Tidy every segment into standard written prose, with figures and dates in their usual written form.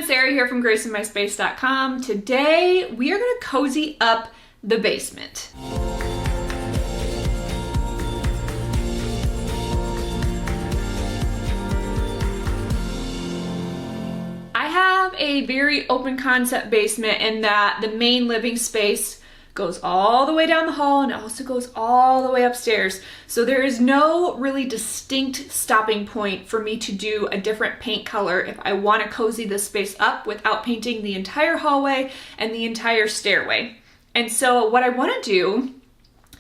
everyone, Sarah here from graceinmyspace.com. Today we are going to cozy up the basement. I have a very open concept basement in that the main living space goes all the way down the hall and it also goes all the way upstairs. So there is no really distinct stopping point for me to do a different paint color if I want to cozy this space up without painting the entire hallway and the entire stairway. And so what I want to do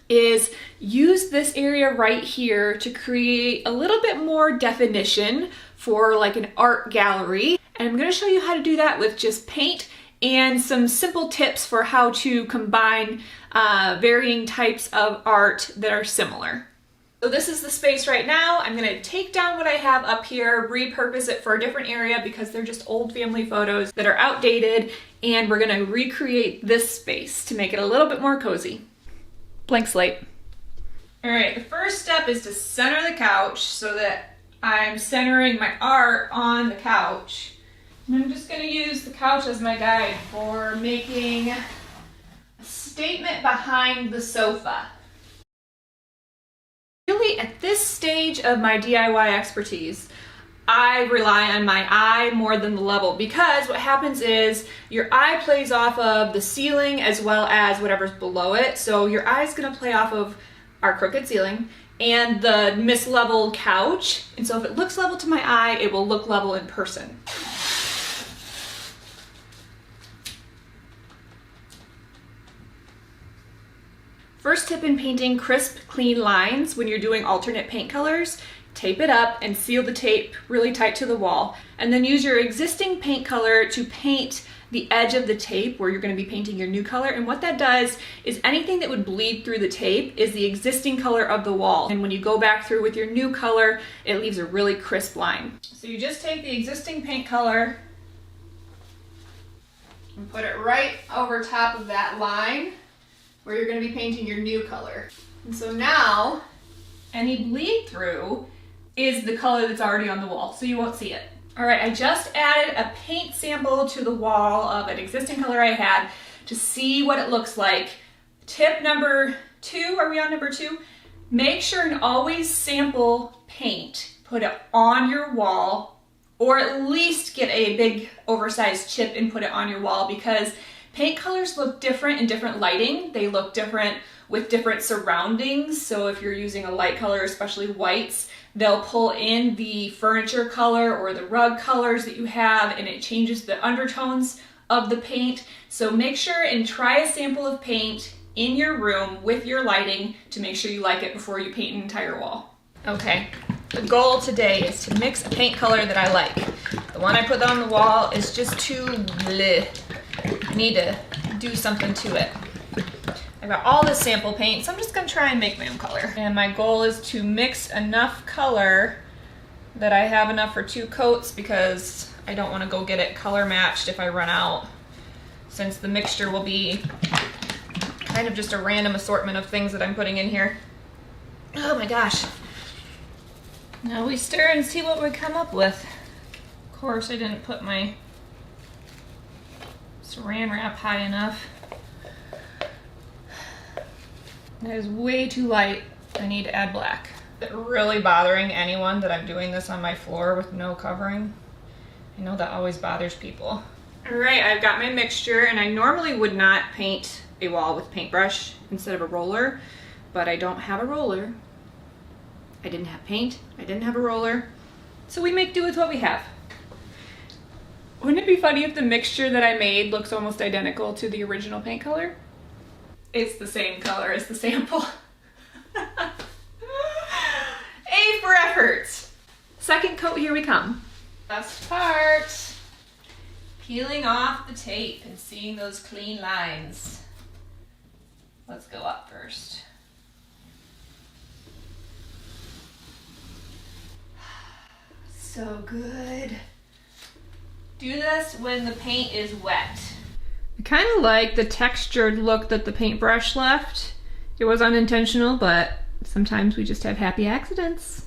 is use this area right here to create a little bit more definition for like an art gallery. And I'm going to show you how to do that with just paint and some simple tips for how to combine varying types of art that are similar. So this is the space right now. I'm going to take down what I have up here, repurpose it for a different area because they're just old family photos that are outdated, and we're going to recreate this space to make it a little bit more cozy. Blank slate. All right, the first step is to center the couch so that I'm centering my art on the couch. And I'm just going to use the couch as my guide for making a statement behind the sofa. Really, at this stage of my DIY expertise, I rely on my eye more than the level, because what happens is your eye plays off of the ceiling as well as whatever's below it. So your eye's going to play off of our crooked ceiling and the misleveled couch. And so if it looks level to my eye, it will look level in person. First tip in painting crisp, clean lines when you're doing alternate paint colors, tape it up and seal the tape really tight to the wall. And then use your existing paint color to paint the edge of the tape where you're going to be painting your new color. And what that does is anything that would bleed through the tape is the existing color of the wall. And when you go back through with your new color, it leaves a really crisp line. So you just take the existing paint color and put it right over top of that line where you're going to be painting your new color. And so now, any bleed through is the color that's already on the wall, so you won't see it. All right, I just added a paint sample to the wall of an existing color I had to see what it looks like. Tip number 2, are we on number 2? Make sure and always sample paint. Put it on your wall, or at least get a big oversized chip and put it on your wall, because paint colors look different in different lighting. They look different with different surroundings. So if you're using a light color, especially whites, they'll pull in the furniture color or the rug colors that you have, and it changes the undertones of the paint. So make sure and try a sample of paint in your room with your lighting to make sure you like it before you paint an entire wall. Okay, the goal today is to mix a paint color that I like. The one I put on the wall is just too bleh. I need to do something to it. I got all this sample paint, so I'm just gonna try and make my own color. And my goal is to mix enough color that I have enough for 2 coats, because I don't wanna go get it color matched if I run out, since the mixture will be kind of just a random assortment of things that I'm putting in here. Oh my gosh. Now we stir and see what we come up with. Of course, I didn't put my saran wrap high enough. That is way too light. I need to add black. Is it really bothering anyone that I'm doing this on my floor with no covering? I know that always bothers people. All right, I've got my mixture, and I normally would not paint a wall with paintbrush instead of a roller, but I don't have a roller. I didn't have paint, I didn't have a roller, so we make do with what we have. Wouldn't it be funny if the mixture that I made looks almost identical to the original paint color? It's the same color as the sample. A for effort. Second coat, here we come. Last part. Peeling off the tape and seeing those clean lines. Let's go up first. So good. Do this when the paint is wet. I kind of like the textured look that the paintbrush left. It was unintentional, but sometimes we just have happy accidents.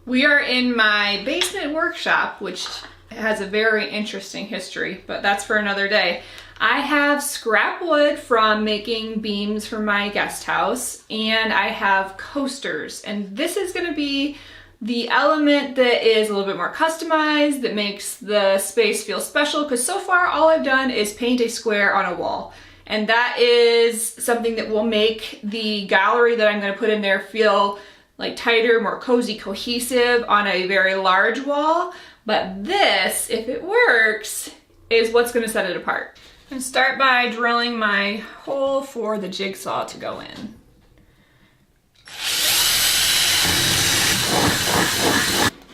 We are in my basement workshop, which It has a very interesting history, but that's for another day. I have scrap wood from making beams for my guest house, and I have coasters, and this is gonna be the element that is a little bit more customized, that makes the space feel special, because so far all I've done is paint a square on a wall. And that is something that will make the gallery that I'm gonna put in there feel like tighter, more cozy, cohesive on a very large wall. But this, if it works, is what's gonna set it apart. I'm gonna start by drilling my hole for the jigsaw to go in.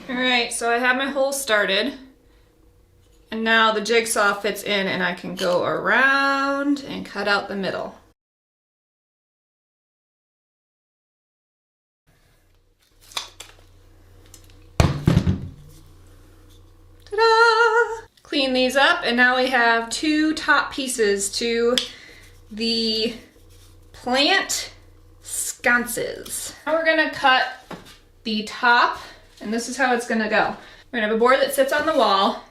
All right, so I have my hole started, and now the jigsaw fits in and I can go around and cut out the middle. Ta-da! Clean these up, and now we have two top pieces to the plant sconces. Now we're gonna cut the top, and this is how it's gonna go. We're gonna have a board that sits on the wall.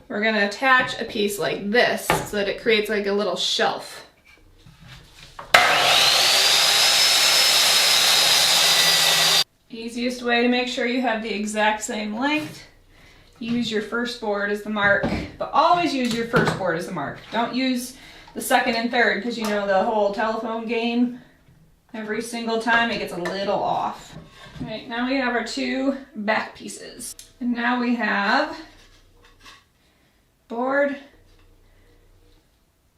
We're gonna attach a piece like this so that it creates like a little shelf. Easiest way to make sure you have the exact same length. Use your first board as the mark, but always use your first board as the mark. Don't use the second and third, because you know the whole telephone game. Every single time it gets a little off. All right, now we have our two back pieces. And now we have board,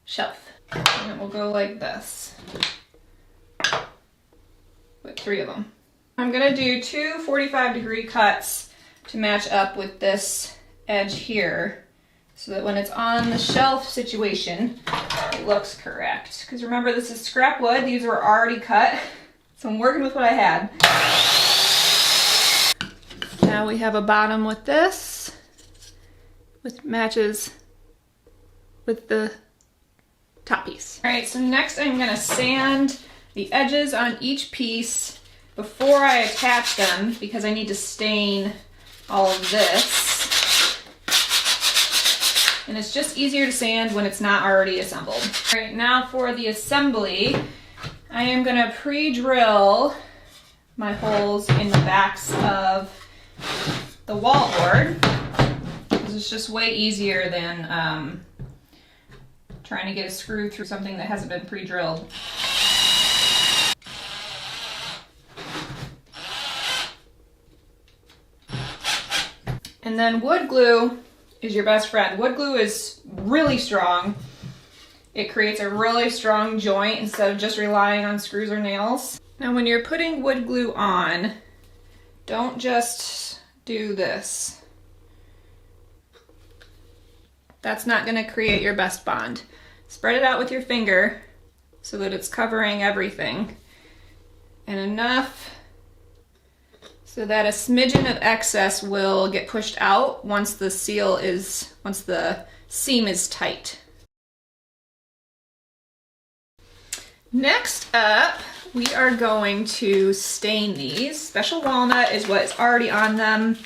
shelf. And it will go like this with three of them. I'm gonna do two 45-degree cuts to match up with this edge here so that when it's on the shelf situation, it looks correct. Because remember, this is scrap wood. These were already cut, so I'm working with what I had. Now we have a bottom with this, which matches with the top piece. All right, so next I'm gonna sand the edges on each piece before I attach them, because I need to stain all of this. And it's just easier to sand when it's not already assembled. All right, now for the assembly, I am gonna pre-drill my holes in the backs of the wall board. This is just way easier than trying to get a screw through something that hasn't been pre-drilled. And then wood glue is your best friend. Wood glue is really strong. It creates a really strong joint instead of just relying on screws or nails. Now when you're putting wood glue on, don't just do this. That's not gonna create your best bond. Spread it out with your finger so that it's covering everything. And enough so that a smidgen of excess will get pushed out once the seam is tight. Next up, we are going to stain these. Special walnut is what is already on them.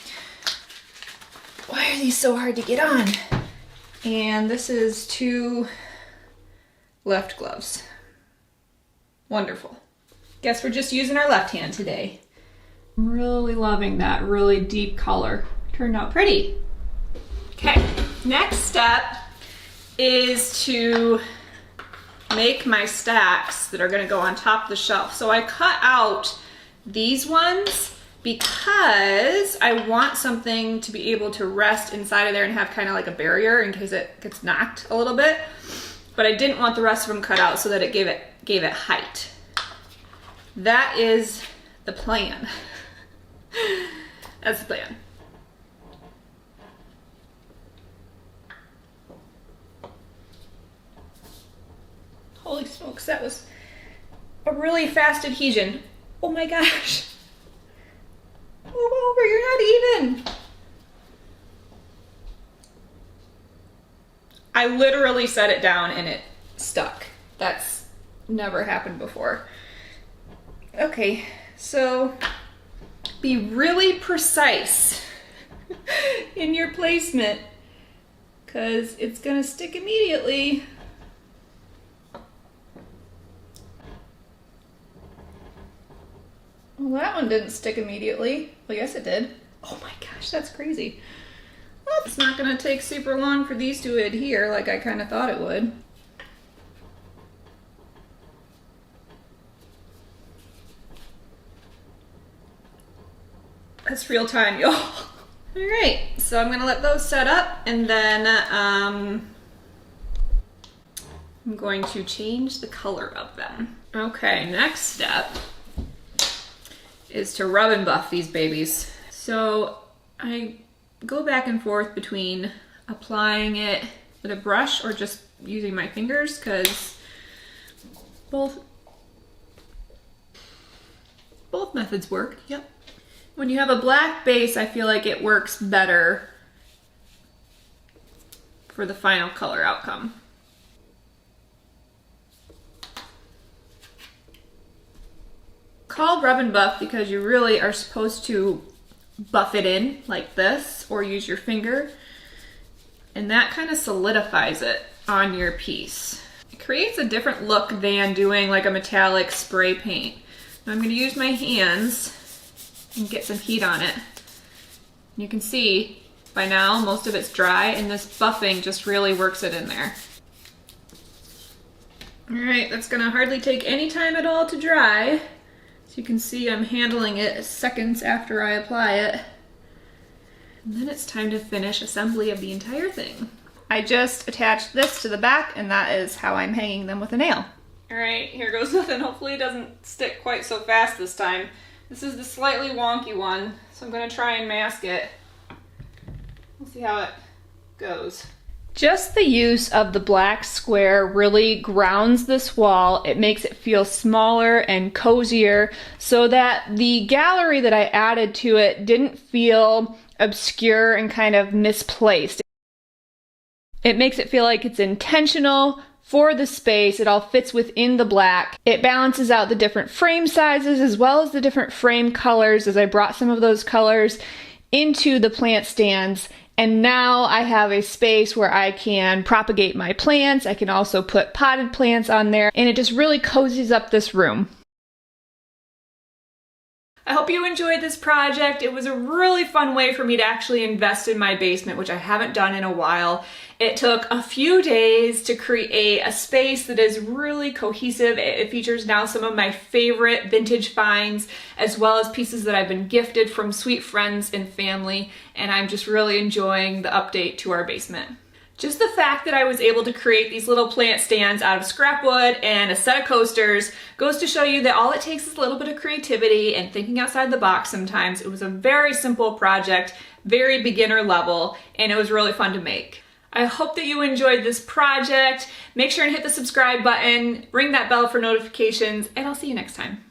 Why are these so hard to get on? And this is 2 left gloves. Wonderful. Guess we're just using our left hand today. I'm really loving that really deep color. Turned out pretty. Okay, next step is to make my stacks that are gonna go on top of the shelf. So I cut out these ones because I want something to be able to rest inside of there and have kind of like a barrier in case it gets knocked a little bit. But I didn't want the rest of them cut out so that it gave it height. That is the plan. That's the plan. Holy smokes, that was a really fast adhesion. Oh my gosh. Move over, you're not even. I literally set it down and it stuck. That's never happened before. Okay, so be really precise in your placement because it's gonna stick immediately. Well, that one didn't stick immediately. Well, yes it did. Oh my gosh, that's crazy. Well, it's not gonna take super long for these to adhere like I kind of thought it would. That's real time, y'all. All right, so I'm gonna let those set up, and then I'm going to change the color of them. Okay, next step is to rub and buff these babies. So I go back and forth between applying it with a brush or just using my fingers, because both methods work. Yep. When you have a black base, I feel like it works better for the final color outcome. Called rub and buff because you really are supposed to buff it in like this, or use your finger, and that kind of solidifies it on your piece. It creates a different look than doing like a metallic spray paint. Now I'm going to use my hands and get some heat on it. You can see by now most of it's dry, and this buffing just really works it in there. All right, that's gonna hardly take any time at all to dry. So you can see I'm handling it seconds after I apply it. And then it's time to finish assembly of the entire thing. I just attached this to the back, and that is how I'm hanging them with a nail. All right, here goes nothing. Hopefully it doesn't stick quite so fast this time. This is the slightly wonky one, so I'm gonna try and mask it. We'll see how it goes. Just the use of the black square really grounds this wall. It makes it feel smaller and cozier, so that the gallery that I added to it didn't feel obscure and kind of misplaced. It makes it feel like it's intentional for the space. It all fits within the black. It balances out the different frame sizes as well as the different frame colors, as I brought some of those colors into the plant stands. And now I have a space where I can propagate my plants. I can also put potted plants on there, and it just really cozies up this room. I hope you enjoyed this project. It was a really fun way for me to actually invest in my basement, which I haven't done in a while. It took a few days to create a space that is really cohesive. It features now some of my favorite vintage finds, as well as pieces that I've been gifted from sweet friends and family, and I'm just really enjoying the update to our basement. Just the fact that I was able to create these little plant stands out of scrap wood and a set of coasters goes to show you that all it takes is a little bit of creativity and thinking outside the box sometimes. It was a very simple project, very beginner level, and it was really fun to make. I hope that you enjoyed this project. Make sure and hit the subscribe button, ring that bell for notifications, and I'll see you next time.